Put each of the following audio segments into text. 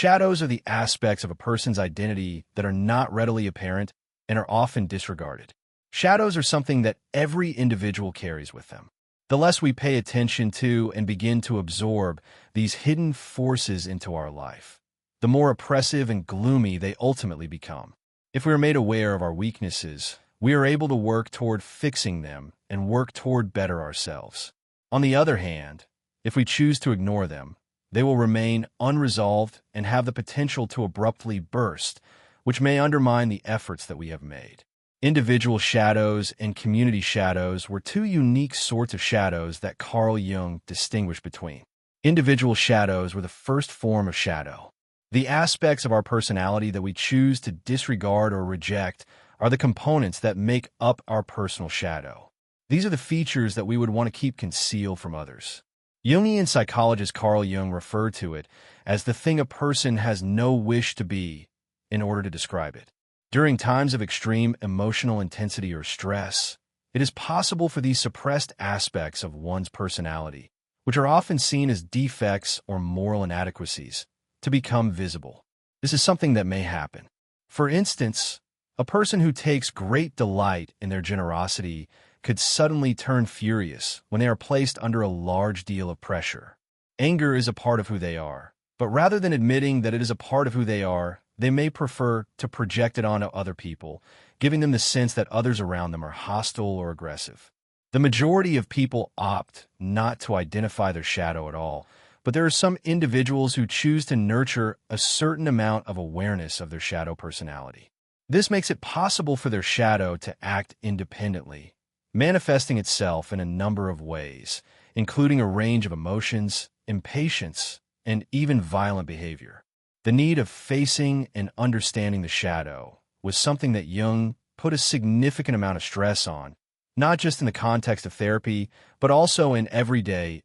Shadows are the aspects of a person's identity that are not readily apparent and are often disregarded. Shadows are something that every individual carries with them. The less we pay attention to and begin to absorb these hidden forces into our life, the more oppressive and gloomy they ultimately become. If we are made aware of our weaknesses, we are able to work toward fixing them and work toward better ourselves. On the other hand, if we choose to ignore them, they will remain unresolved and have the potential to abruptly burst, which may undermine the efforts that we have made. Individual shadows and community shadows were two unique sorts of shadows that Carl Jung distinguished between. Individual shadows were the first form of shadow. The aspects of our personality that we choose to disregard or reject are the components that make up our personal shadow. These are the features that we would want to keep concealed from others. Jungian psychologist Carl Jung referred to it as the thing a person has no wish to be in order to describe it. During times of extreme emotional intensity or stress, it is possible for these suppressed aspects of one's personality, which are often seen as defects or moral inadequacies, to become visible. This is something that may happen. For instance, a person who takes great delight in their generosity could suddenly turn furious when they are placed under a large deal of pressure. Anger is a part of who they are, but rather than admitting that it is a part of who they are, they may prefer to project it onto other people, giving them the sense that others around them are hostile or aggressive. The majority of people opt not to identify their shadow at all, but there are some individuals who choose to nurture a certain amount of awareness of their shadow personality. This makes it possible for their shadow to act independently, manifesting itself in a number of ways, including a range of emotions, impatience, and even violent behavior. The need of facing and understanding the shadow was something that Jung put a significant amount of stress on, not just in the context of therapy, but also in everyday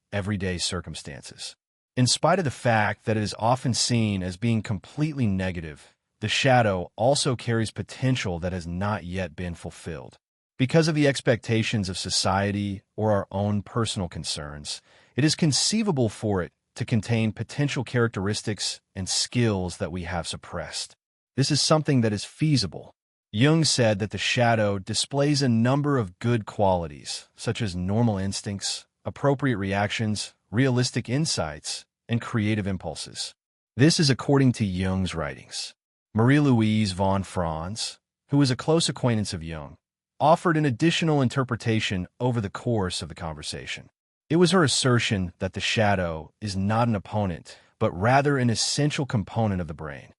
circumstances. In spite of the fact that it is often seen as being completely negative, the shadow also carries potential that has not yet been fulfilled. Because of the expectations of society or our own personal concerns, it is conceivable for it to contain potential characteristics and skills that we have suppressed. This is something that is feasible. Jung said that the shadow displays a number of good qualities, such as normal instincts, appropriate reactions, realistic insights, and creative impulses. This is according to Jung's writings. Marie-Louise von Franz, who was a close acquaintance of Jung, offered an additional interpretation over the course of the conversation. It was her assertion that the shadow is not an opponent, but rather an essential component of the brain.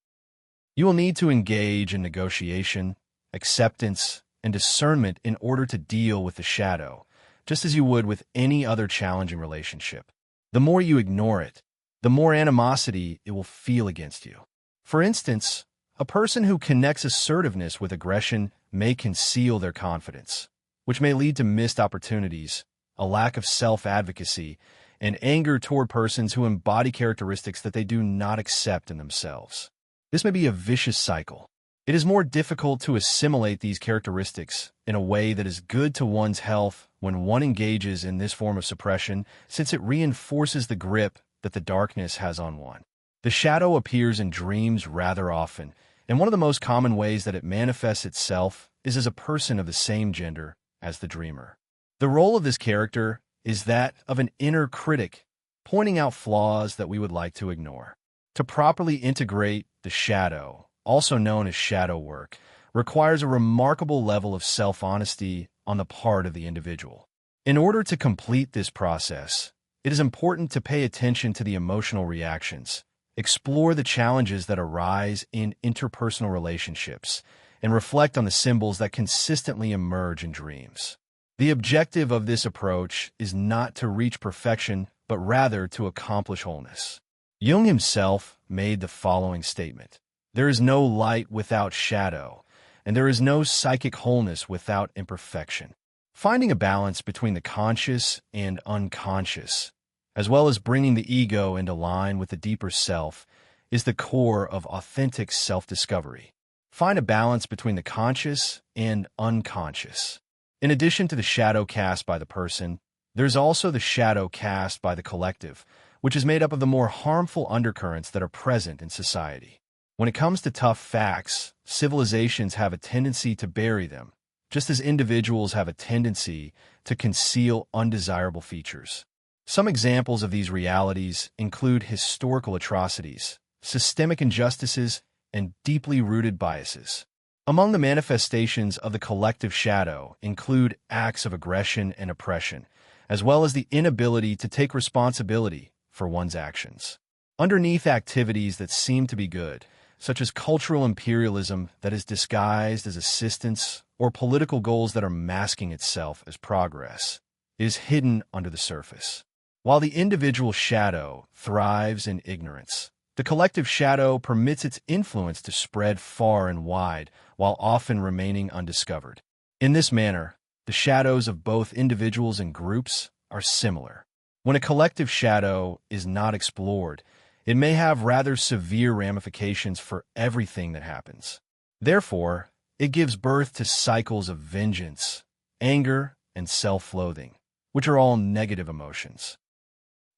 You will need to engage in negotiation, acceptance, and discernment in order to deal with the shadow, just as you would with any other challenging relationship. The more you ignore it, the more animosity it will feel against you. For instance, a person who connects assertiveness with aggression may conceal their confidence, which may lead to missed opportunities, a lack of self-advocacy, and anger toward persons who embody characteristics that they do not accept in themselves. This may be a vicious cycle. It is more difficult to assimilate these characteristics in a way that is good to one's health when one engages in this form of suppression, since it reinforces the grip that the darkness has on one. The shadow appears in dreams rather often, and one of the most common ways that it manifests itself is as a person of the same gender as the dreamer. The role of this character is that of an inner critic, pointing out flaws that we would like to ignore. To properly integrate the shadow, also known as shadow work, requires a remarkable level of self-honesty on the part of the individual. In order to complete this process, it is important to pay attention to the emotional reactions, explore the challenges that arise in interpersonal relationships, and reflect on the symbols that consistently emerge in dreams. The objective of this approach is not to reach perfection, but rather to accomplish wholeness. Jung himself made the following statement: "There is no light without shadow, and there is no psychic wholeness without imperfection." Finding a balance between the conscious and unconscious, as well as bringing the ego into line with the deeper self, is the core of authentic self-discovery. Find a balance between the conscious and unconscious. In addition to the shadow cast by the person, there's also the shadow cast by the collective, which is made up of the more harmful undercurrents that are present in society. When it comes to tough facts, civilizations have a tendency to bury them, just as individuals have a tendency to conceal undesirable features. Some examples of these realities include historical atrocities, systemic injustices, and deeply rooted biases. Among the manifestations of the collective shadow include acts of aggression and oppression, as well as the inability to take responsibility for one's actions. Underneath activities that seem to be good, such as cultural imperialism that is disguised as assistance or political goals that are masking itself as progress, is hidden under the surface. While the individual shadow thrives in ignorance, the collective shadow permits its influence to spread far and wide while often remaining undiscovered. In this manner, the shadows of both individuals and groups are similar. When a collective shadow is not explored, it may have rather severe ramifications for everything that happens. Therefore, it gives birth to cycles of vengeance, anger, and self-loathing, which are all negative emotions.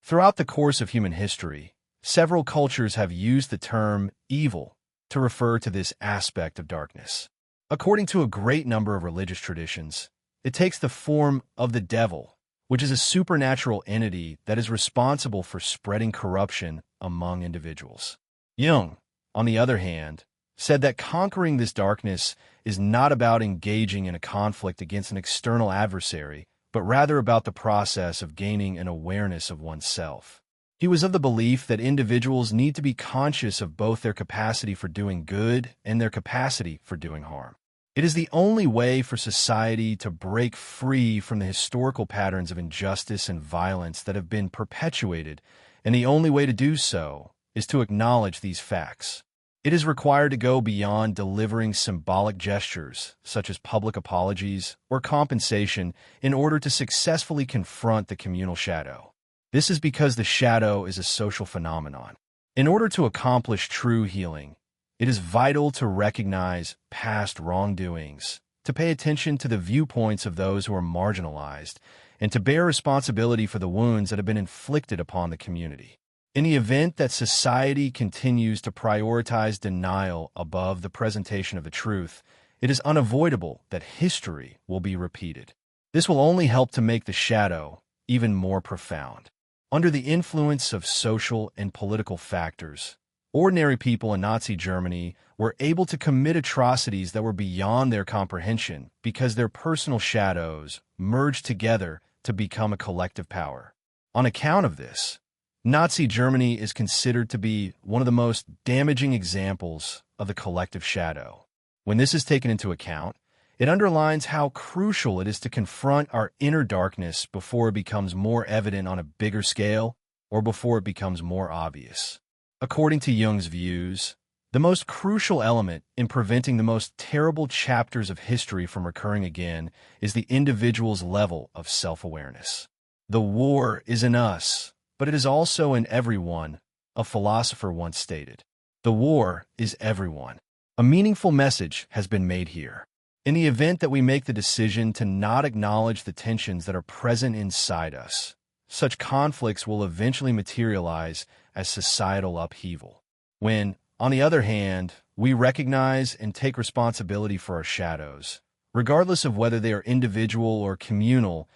Throughout the course of human history, several cultures have used the term evil to refer to this aspect of darkness. According to a great number of religious traditions, it takes the form of the devil, which is a supernatural entity that is responsible for spreading corruption among individuals. Jung, on the other hand, said that conquering this darkness is not about engaging in a conflict against an external adversary, but rather about the process of gaining an awareness of oneself. He was of the belief that individuals need to be conscious of both their capacity for doing good and their capacity for doing harm. It is the only way for society to break free from the historical patterns of injustice and violence that have been perpetuated, and the only way to do so is to acknowledge these facts. It is required to go beyond delivering symbolic gestures, such as public apologies or compensation, in order to successfully confront the communal shadow. This is because the shadow is a social phenomenon. In order to accomplish true healing, it is vital to recognize past wrongdoings, to pay attention to the viewpoints of those who are marginalized, and to bear responsibility for the wounds that have been inflicted upon the community. In the event that society continues to prioritize denial above the presentation of the truth, it is unavoidable that history will be repeated. This will only help to make the shadow even more profound. Under the influence of social and political factors, ordinary people in Nazi Germany were able to commit atrocities that were beyond their comprehension because their personal shadows merged together to become a collective power. On account of this, Nazi Germany is considered to be one of the most damaging examples of the collective shadow. When this is taken into account, it underlines how crucial it is to confront our inner darkness before it becomes more evident on a bigger scale or before it becomes more obvious. According to Jung's views, the most crucial element in preventing the most terrible chapters of history from recurring again is the individual's level of self-awareness. The war is in us, but it is also in everyone, a philosopher once stated. The war is everyone. A meaningful message has been made here. In the event that we make the decision to not acknowledge the tensions that are present inside us, such conflicts will eventually materialize as societal upheaval. When, on the other hand, we recognize and take responsibility for our shadows, regardless of whether they are individual or communal,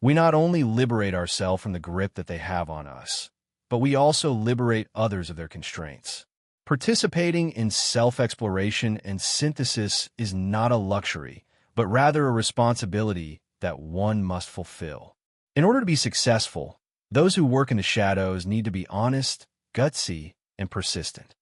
we not only liberate ourselves from the grip that they have on us, but we also liberate others of their constraints. Participating in self-exploration and synthesis is not a luxury, but rather a responsibility that one must fulfill. In order to be successful, those who work in the shadows need to be honest, gutsy, and persistent.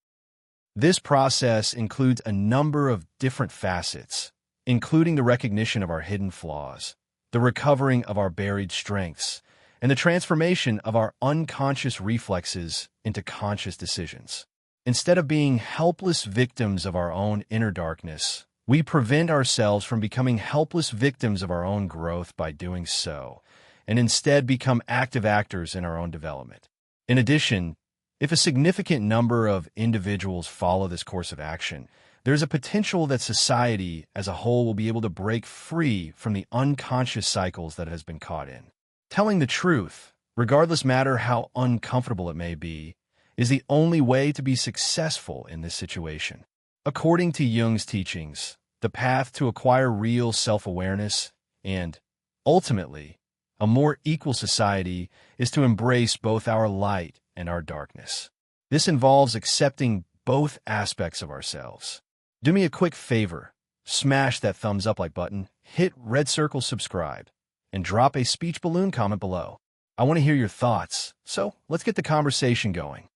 This process includes a number of different facets, including the recognition of our hidden flaws, the recovering of our buried strengths, and the transformation of our unconscious reflexes into conscious decisions. Instead of being helpless victims of our own inner darkness, we prevent ourselves from becoming helpless victims of our own growth by doing so, and instead become active actors in our own development. In addition, if a significant number of individuals follow this course of action, there is a potential that society as a whole will be able to break free from the unconscious cycles that it has been caught in. Telling the truth, regardless matter how uncomfortable it may be, is the only way to be successful in this situation. According to Jung's teachings, the path to acquire real self-awareness and, ultimately, a more equal society is to embrace both our light and our darkness. This involves accepting both aspects of ourselves. Do me a quick favor, smash that thumbs up like button, hit red circle subscribe, and drop a speech balloon comment below. I want to hear your thoughts, so let's get the conversation going.